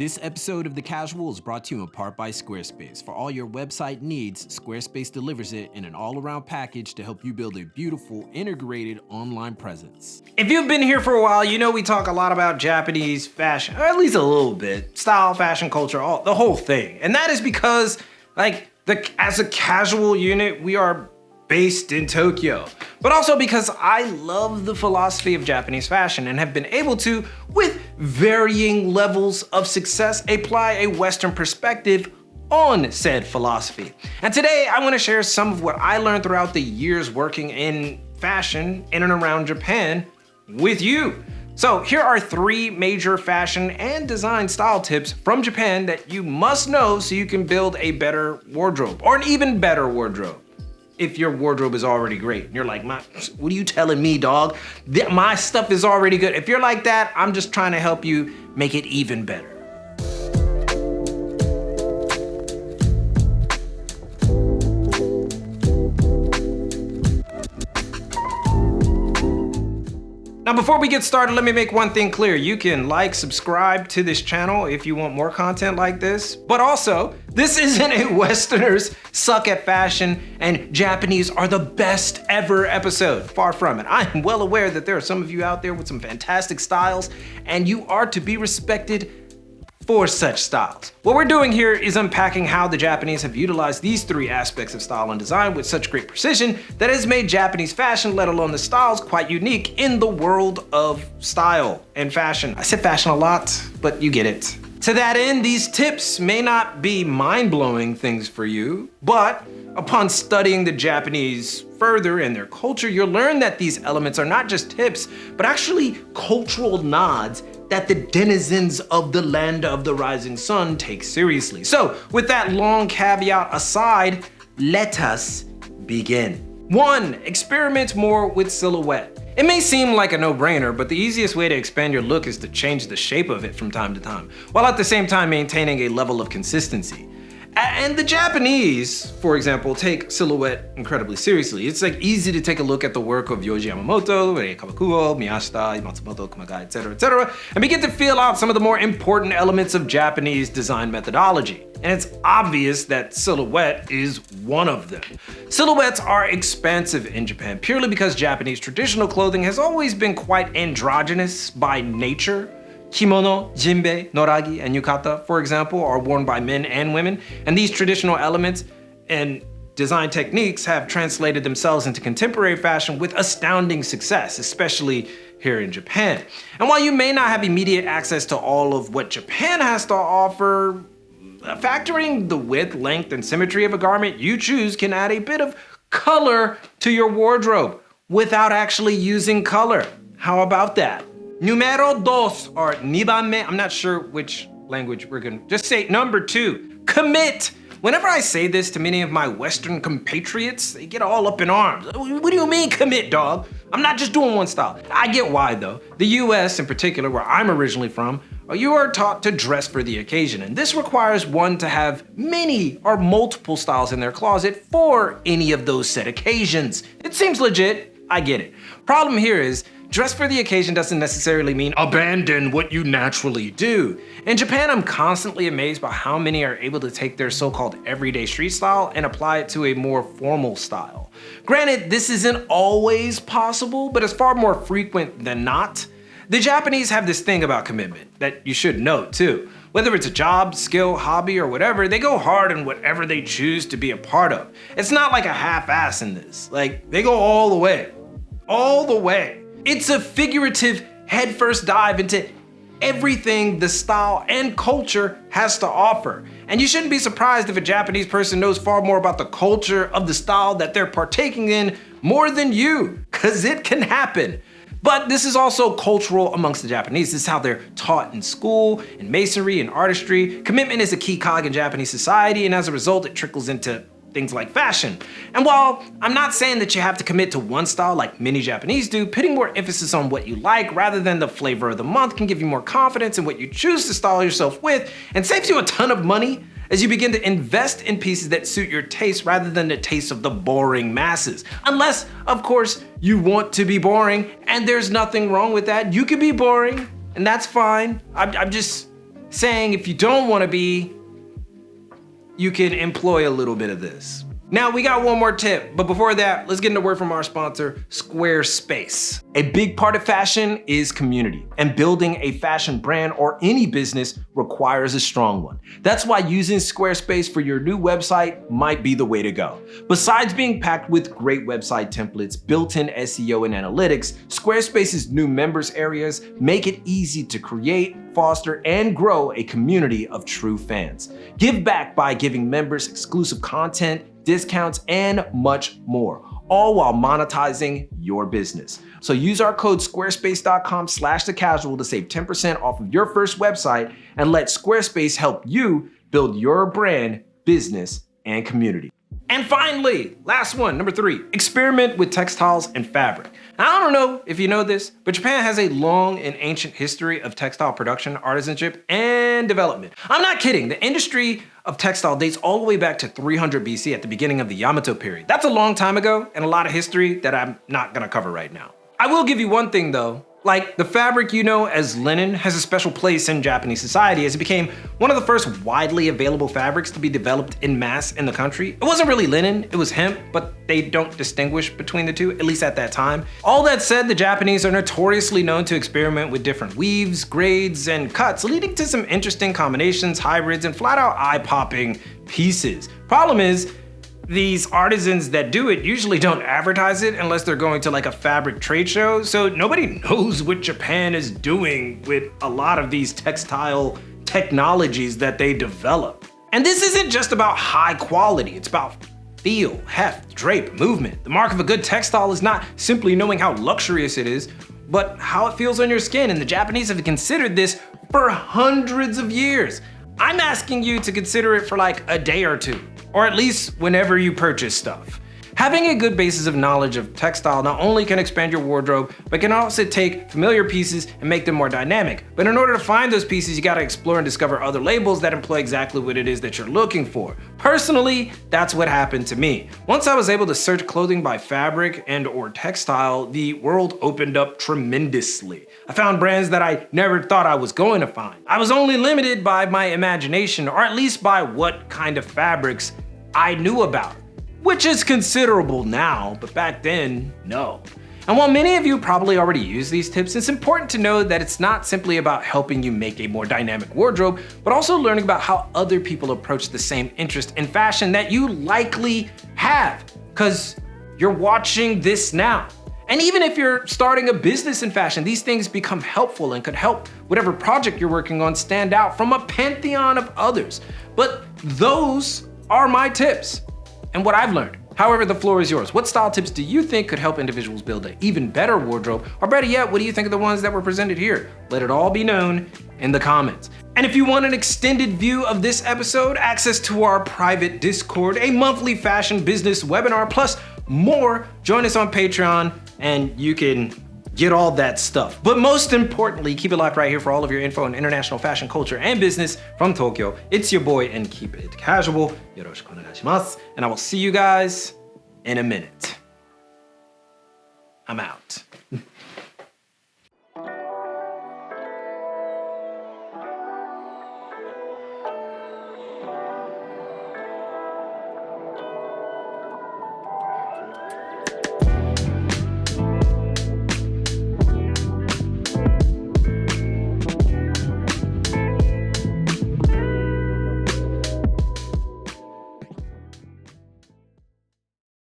This episode of The Casual is brought to you in part by Squarespace. For all your website needs, Squarespace delivers it in an all-around package to help you build a beautiful, integrated online presence. If you've been here for a while, you know we talk a lot about Japanese fashion, or at least a little bit. Style, fashion, culture, the whole thing. And that is because, as a casual unit, we are based in Tokyo. But also because I love the philosophy of Japanese fashion and have been able to, with varying levels of success, apply a Western perspective on said philosophy. And today I want to share some of what I learned throughout the years working in fashion in and around Japan with you. So here are 3 major fashion and design style tips from Japan that you must know so you can build a better wardrobe, or an even better wardrobe. If your wardrobe is already great. And you're like, what are you telling me, dog? My stuff is already good. If you're like that, I'm just trying to help you make it even better. Now, before we get started, let me make one thing clear. You can subscribe to this channel if you want more content like this. But also, this isn't a Westerners suck at fashion and Japanese are the best ever episode. Far from it. I am well aware that there are some of you out there with some fantastic styles, and you are to be respected for such styles. What we're doing here is unpacking how the Japanese have utilized these 3 aspects of style and design with such great precision that has made Japanese fashion, let alone the styles, quite unique in the world of style and fashion. I said fashion a lot, but you get it. To that end, these tips may not be mind-blowing things for you, but upon studying the Japanese further and their culture, you'll learn that these elements are not just tips, but actually cultural nods that the denizens of the land of the rising sun take seriously. So with that long caveat aside, let us begin. 1, experiment more with silhouette. It may seem like a no-brainer, but the easiest way to expand your look is to change the shape of it from time to time, while at the same time maintaining a level of consistency. And the Japanese, for example, take silhouette incredibly seriously. It's easy to take a look at the work of Yohji Yamamoto, Rei Kawakubo, Miyashita, Matsumoto, Kumagai, etc., and begin to feel out some of the more important elements of Japanese design methodology. And it's obvious that silhouette is one of them. Silhouettes are expansive in Japan purely because Japanese traditional clothing has always been quite androgynous by nature. Kimono, jinbei, noragi, and yukata, for example, are worn by men and women, and these traditional elements and design techniques have translated themselves into contemporary fashion with astounding success, especially here in Japan. And while you may not have immediate access to all of what Japan has to offer, factoring the width, length, and symmetry of a garment you choose can add a bit of color to your wardrobe without actually using color. How about that? Numero 2, or nibanme, I'm not sure which language we're gonna, just say number 2, commit. Whenever I say this to many of my Western compatriots, they get all up in arms. What do you mean commit, dog? I'm not just doing one style. I get why though. The US in particular, where I'm originally from, you are taught to dress for the occasion, and this requires one to have many or multiple styles in their closet for any of those set occasions. It seems legit, I get it. Problem here is, dress for the occasion doesn't necessarily mean abandon what you naturally do. In Japan, I'm constantly amazed by how many are able to take their so-called everyday street style and apply it to a more formal style. Granted, this isn't always possible, but it's far more frequent than not. The Japanese have this thing about commitment that you should know too. Whether it's a job, skill, hobby, or whatever, they go hard in whatever they choose to be a part of. It's not like a half-ass in this. They go all the way. All the way. It's a figurative headfirst dive into everything the style and culture has to offer. And you shouldn't be surprised if a Japanese person knows far more about the culture of the style that they're partaking in more than you, because it can happen. But this is also cultural amongst the Japanese. This is how they're taught in school, in masonry, and artistry. Commitment is a key cog in Japanese society, and as a result, it trickles into things like fashion. And while I'm not saying that you have to commit to one style like many Japanese do, putting more emphasis on what you like rather than the flavor of the month can give you more confidence in what you choose to style yourself with and saves you a ton of money as you begin to invest in pieces that suit your taste rather than the taste of the boring masses. Unless, of course, you want to be boring, and there's nothing wrong with that. You can be boring, and that's fine. I'm just saying if you don't want to be, you can employ a little bit of this. Now we got one more tip, but before that, let's get into a word from our sponsor, Squarespace. A big part of fashion is community, and building a fashion brand or any business requires a strong one. That's why using Squarespace for your new website might be the way to go. Besides being packed with great website templates, built-in SEO and analytics, Squarespace's new members areas make it easy to create, foster, and grow a community of true fans. Give back by giving members exclusive content, discounts, and much more, all while monetizing your business. So use our code squarespace.com/thecasual to save 10% off of your first website and let Squarespace help you build your brand, business, and community. And finally, last one, number 3, experiment with textiles and fabric. Now, I don't know if you know this, but Japan has a long and ancient history of textile production, artisanship, and development. I'm not kidding. The industry of textile dates all the way back to 300 BC at the beginning of the Yamato period. That's a long time ago and a lot of history that I'm not gonna cover right now. I will give you one thing though. Like, the fabric you know as linen has a special place in Japanese society as it became one of the first widely available fabrics to be developed en masse in the country. It wasn't really linen, it was hemp, but they don't distinguish between the two, at least at that time. All that said, the Japanese are notoriously known to experiment with different weaves, grades, and cuts, leading to some interesting combinations, hybrids, and flat out eye-popping pieces. Problem is, these artisans that do it usually don't advertise it unless they're going to like a fabric trade show, so nobody knows what Japan is doing with a lot of these textile technologies that they develop. And this isn't just about high quality, it's about feel, heft, drape, movement. The mark of a good textile is not simply knowing how luxurious it is, but how it feels on your skin, and the Japanese have considered this for hundreds of years. I'm asking you to consider it for like a day or two, or at least whenever you purchase stuff. Having a good basis of knowledge of textile not only can expand your wardrobe, but can also take familiar pieces and make them more dynamic. But in order to find those pieces, you gotta explore and discover other labels that employ exactly what it is that you're looking for. Personally, that's what happened to me. Once I was able to search clothing by fabric and or textile, the world opened up tremendously. I found brands that I never thought I was going to find. I was only limited by my imagination, or at least by what kind of fabrics I knew about. Which is considerable now, but back then, no. And while many of you probably already use these tips, it's important to know that it's not simply about helping you make a more dynamic wardrobe, but also learning about how other people approach the same interest in fashion that you likely have, because you're watching this now. And even if you're starting a business in fashion, these things become helpful and could help whatever project you're working on stand out from a pantheon of others. But those are my tips and what I've learned. However, the floor is yours. What style tips do you think could help individuals build an even better wardrobe? Or better yet, what do you think of the ones that were presented here? Let it all be known in the comments. And if you want an extended view of this episode, access to our private Discord, a monthly fashion business webinar, plus more, join us on Patreon and you can get all that stuff. But most importantly, keep it locked right here for all of your info on international fashion, culture, and business from Tokyo. It's your boy, and keep it casual. Yoroshiku onegaishimasu. And I will see you guys in a minute. I'm out.